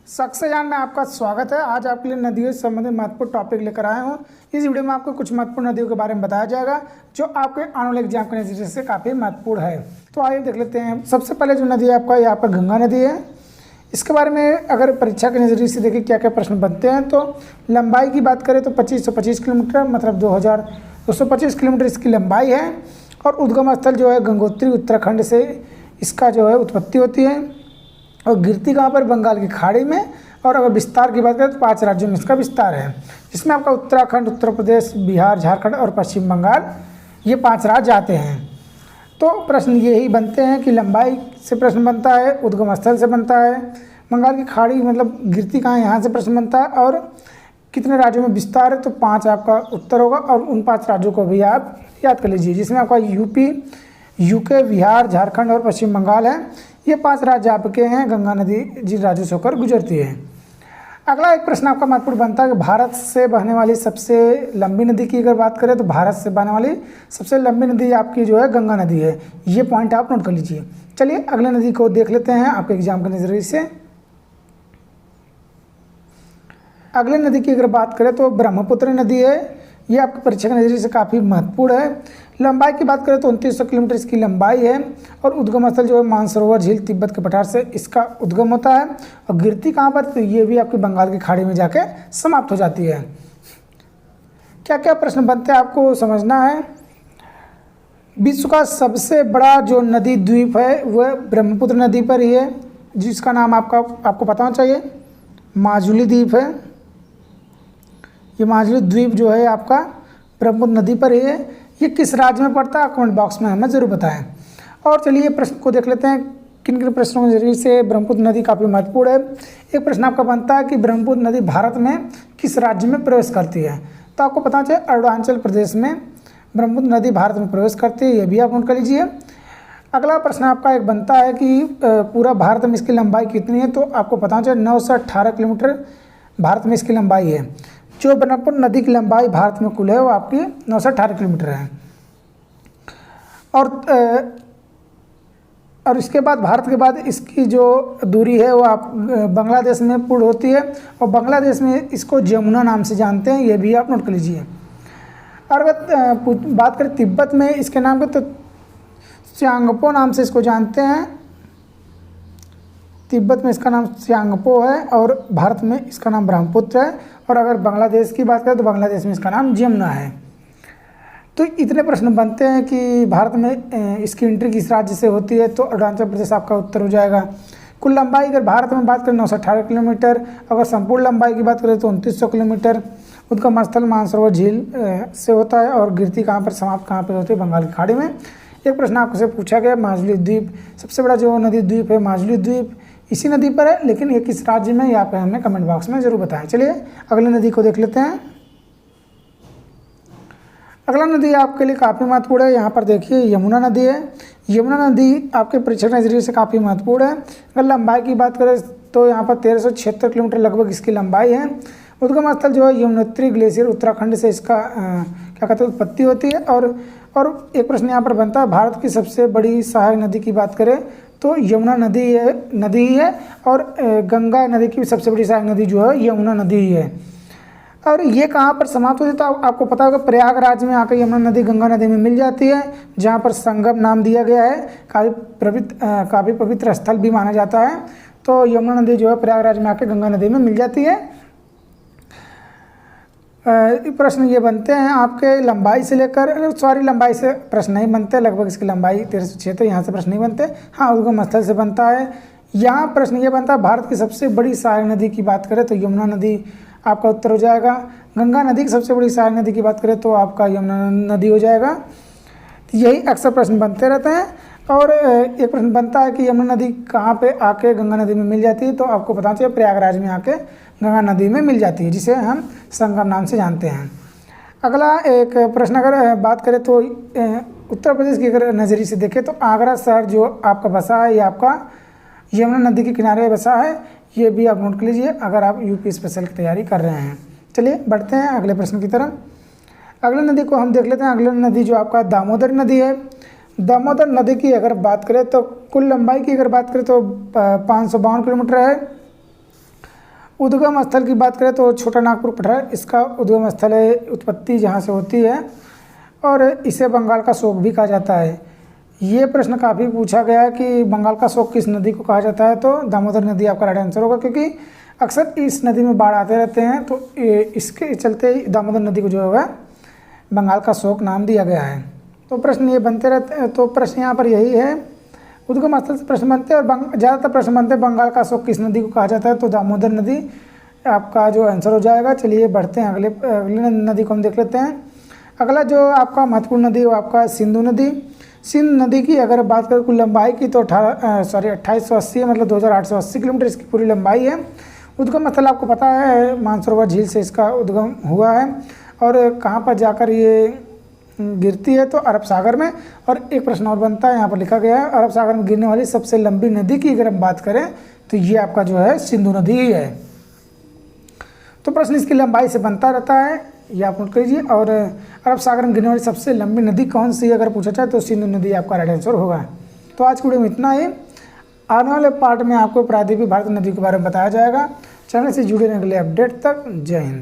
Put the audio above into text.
सक्सेयान में आपका स्वागत है। आज आपके लिए नदियों से संबंधित महत्वपूर्ण टॉपिक लेकर आया हूँ। इस वीडियो में आपको कुछ महत्वपूर्ण नदियों के बारे में बताया जाएगा जो आपके आने वाले एग्जाम के नजरिए से काफ़ी महत्वपूर्ण है। तो आइए देख लेते हैं। सबसे पहले जो नदी है आपका यहाँ पर गंगा नदी है। इसके बारे में अगर परीक्षा के नज़रिए से देखिए क्या क्या प्रश्न बनते हैं, तो लंबाई की बात करें तो 2525 किलोमीटर मतलब 2225 किलोमीटर इसकी लंबाई है। और उद्गम स्थल जो है गंगोत्री उत्तराखंड से इसका जो है उत्पत्ति होती है और गिरती कहाँ पर, बंगाल की खाड़ी में। और अगर विस्तार की बात करें तो 5 राज्यों में इसका विस्तार है, जिसमें आपका उत्तराखंड, उत्तर प्रदेश, बिहार, झारखंड और पश्चिम बंगाल, ये 5 राज्य आते हैं। तो प्रश्न यही बनते हैं कि लंबाई से प्रश्न बनता है, उद्गम स्थल से बनता है, बंगाल की खाड़ी मतलब गिरती कहाँ है यहाँ से प्रश्न बनता है, और कितने राज्यों में विस्तार है, तो 5 आपका उत्तर होगा। और उन 5 राज्यों को भी आप याद कर लीजिए, जिसमें आपका यूपी, यूके, बिहार, झारखंड और पश्चिम बंगाल है। ये 5 राज्य आपके हैं, गंगा नदी जिन राज्यों से होकर गुजरती है। अगला एक प्रश्न आपका महत्वपूर्ण बनता है कि भारत से बहने वाली सबसे लंबी नदी की अगर बात करें तो भारत से बहने वाली सबसे लंबी नदी आपकी जो है गंगा नदी है। ये पॉइंट आप नोट कर लीजिए। चलिए अगले नदी को देख लेते हैं आपके एग्जाम के नजरिए से। अगले नदी की अगर बात करें तो ब्रह्मपुत्र नदी है। ये आपके परीक्षा के नजरिए से काफ़ी महत्वपूर्ण है। लंबाई की बात करें तो 2900 किलोमीटर इसकी लंबाई है। और उद्गम स्थल जो है मानसरोवर झील तिब्बत के पठार से इसका उद्गम होता है। और गिरती कहाँ पर, तो ये भी आपकी बंगाल की खाड़ी में जाके समाप्त हो जाती है। क्या क्या प्रश्न बनते हैं आपको समझना है। विश्व का सबसे बड़ा जो नदी द्वीप है वह ब्रह्मपुत्र नदी पर ही है, जिसका नाम आपको पता होना चाहिए, माजुली द्वीप है। ये माजुली द्वीप जो है आपका ब्रह्मपुत्र नदी पर ही है। ये किस राज्य में पड़ता है, कमेंट बॉक्स में हमें ज़रूर बताएं। और चलिए प्रश्न को देख लेते हैं, किन किन प्रश्नों के जरिए से ब्रह्मपुत्र नदी काफ़ी महत्वपूर्ण है। एक प्रश्न आपका बनता है कि ब्रह्मपुत्र नदी भारत में किस राज्य में प्रवेश करती है, तो आपको पता चाहिए अरुणाचल प्रदेश में ब्रह्मपुत्र नदी भारत में प्रवेश करती है। ये भी आप नोट कर लीजिए। अगला प्रश्न आपका एक बनता है कि पूरा भारत में इसकी लंबाई कितनी है, तो आपको पता चाहिए 918 किलोमीटर भारत में इसकी लंबाई है। जो ब्रह्मपुत्र नदी की लंबाई भारत में कुल है वो आपकी 918 किलोमीटर है। और इसके बाद भारत के बाद इसकी जो दूरी है वो आप बांग्लादेश में पूर्ण होती है। और बांग्लादेश में इसको जमुना नाम से जानते हैं, ये भी आप नोट कर लीजिए। और अगर बात करें तिब्बत में इसके नाम के, तो च्यांगपो नाम से इसको जानते हैं। तिब्बत में इसका नाम च्यांगपो है और भारत में इसका नाम ब्रह्मपुत्र है। और अगर बांग्लादेश की बात करें तो बांग्लादेश में इसका नाम जमुना है। तो इतने प्रश्न बनते हैं कि भारत में इसकी एंट्री किस राज्य से होती है, तो अरुणाचल प्रदेश आपका उत्तर हो जाएगा। कुल लंबाई अगर भारत में बात करें 918 किलोमीटर, अगर संपूर्ण लंबाई की बात करें तो 2900 किलोमीटर। उद्गम स्थल मानसरोवर झील से होता है और गिरती कहाँ पर, समाप्त कहाँ पर होती है, बंगाल की खाड़ी में। एक प्रश्न आपसे पूछा गया माजुली द्वीप, सबसे बड़ा जो नदी द्वीप है माजुली द्वीप इसी नदी पर है, लेकिन ये किस राज्य में, यहाँ पे हमें कमेंट बॉक्स में ज़रूर बताएं। चलिए अगली नदी को देख लेते हैं। अगला नदी आपके लिए काफ़ी महत्वपूर्ण है। यहाँ पर देखिए यमुना नदी है। यमुना नदी आपके परीक्षा के नजरिए से काफ़ी महत्वपूर्ण है। अगर लंबाई की बात करें तो यहाँ पर 1376 किलोमीटर लगभग इसकी लंबाई है। उद्गम स्थल जो है यमुनोत्री ग्लेशियर उत्तराखंड से इसका क्या कहते हैं उत्पत्ति होती है। और एक प्रश्न यहाँ पर बनता है, भारत की सबसे बड़ी सहायक नदी की बात करें तो यमुना नदी ही है। और गंगा नदी की सबसे बड़ी सहायक नदी जो है यमुना नदी ही है। और ये कहाँ पर समाप्त होती है, तो आपको पता होगा प्रयागराज में आकर यमुना नदी गंगा नदी में मिल जाती है, जहाँ पर संगम नाम दिया गया है। काफ़ी पवित्र स्थल भी माना जाता है। तो यमुना नदी जो है प्रयागराज में आकर गंगा नदी में मिल जाती है। प्रश्न ये बनते हैं आपके लंबाई से लेकर, लंबाई से प्रश्न नहीं बनते, लगभग इसकी लंबाई 1376, यहाँ से प्रश्न नहीं बनते। हाँ उद्गम स्थल से बनता है। यहाँ प्रश्न ये बनता है भारत की सबसे बड़ी सहायक नदी की बात करें तो यमुना नदी आपका उत्तर हो जाएगा। गंगा नदी की सबसे बड़ी सहायक नदी की बात करें तो आपका यमुना नदी हो जाएगा। यही अक्सर प्रश्न बनते रहते हैं। और एक प्रश्न बनता है कि यमुना नदी कहाँ पे आके गंगा नदी में मिल जाती है, तो आपको पता चाहिए प्रयागराज में आके गंगा नदी में मिल जाती है, जिसे हम संगम नाम से जानते हैं। अगला एक प्रश्न अगर बात करें तो उत्तर प्रदेश की अगर नज़रिए से देखें तो आगरा शहर जो आपका बसा है ये आपका यमुना नदी के किनारे बसा है। ये भी आप नोट कर लीजिए अगर आप यूपी स्पेशल की तैयारी कर रहे हैं। चलिए बढ़ते हैं अगले प्रश्न की तरफ। अगले नदी को हम देख लेते हैं। अगले नदी जो आपका दामोदर नदी है। दामोदर नदी की अगर बात करें तो कुल लंबाई की अगर बात करें तो 552 किलोमीटर है। उद्गम स्थल की बात करें तो छोटा नागपुर पठार इसका उद्गम स्थल है, उत्पत्ति जहाँ से होती है, और इसे बंगाल का शोक भी कहा जाता है। ये प्रश्न काफ़ी पूछा गया है कि बंगाल का शोक किस नदी को कहा जाता है, तो दामोदर नदी आपका राइट आंसर होगा, क्योंकि अक्सर इस नदी में बाढ़ आते रहते हैं, तो इसके चलते दामोदर नदी को जो है बंगाल का शोक नाम दिया गया है। तो प्रश्न ये बनते रहते हैं, तो प्रश्न यहाँ पर यही है, उद्गम स्थल से प्रश्न बनते हैं और ज़्यादातर प्रश्न बनते हैं बंगाल का शोक किस नदी को कहा जाता है, तो दामोदर नदी आपका जो आंसर हो जाएगा। चलिए बढ़ते हैं अगले नदी को हम देख लेते हैं। अगला जो आपका महत्वपूर्ण नदी है वो आपका सिंधु नदी। सिंधु नदी की अगर बात करें कुल लंबाई की तो 2880 है, मतलब 2880 किलोमीटर इसकी पूरी लंबाई है। उद्गम स्थल आपको पता है मानसरोवर झील से इसका उद्गम हुआ है, और कहाँ पर जाकर ये गिरती है, तो अरब सागर में। और एक प्रश्न और बनता है, यहाँ पर लिखा गया है अरब सागर में गिरने वाली सबसे लंबी नदी की अगर हम बात करें तो ये आपका जो है सिंधु नदी ही है। तो प्रश्न इसकी लंबाई से बनता रहता है, ये आप नोट कीजिए। और अरब सागर में गिरने वाली सबसे लंबी नदी कौन सी है अगर पूछा जाए तो सिंधु नदी आपका राइट आंसर होगा। तो आज की वीडियो में इतना ही। आने वाले पार्ट में आपको प्रायद्वीपीय भारत नदी के बारे में बताया जाएगा। चैनल से जुड़े रहने के लिए अपडेट तक जय हिंद।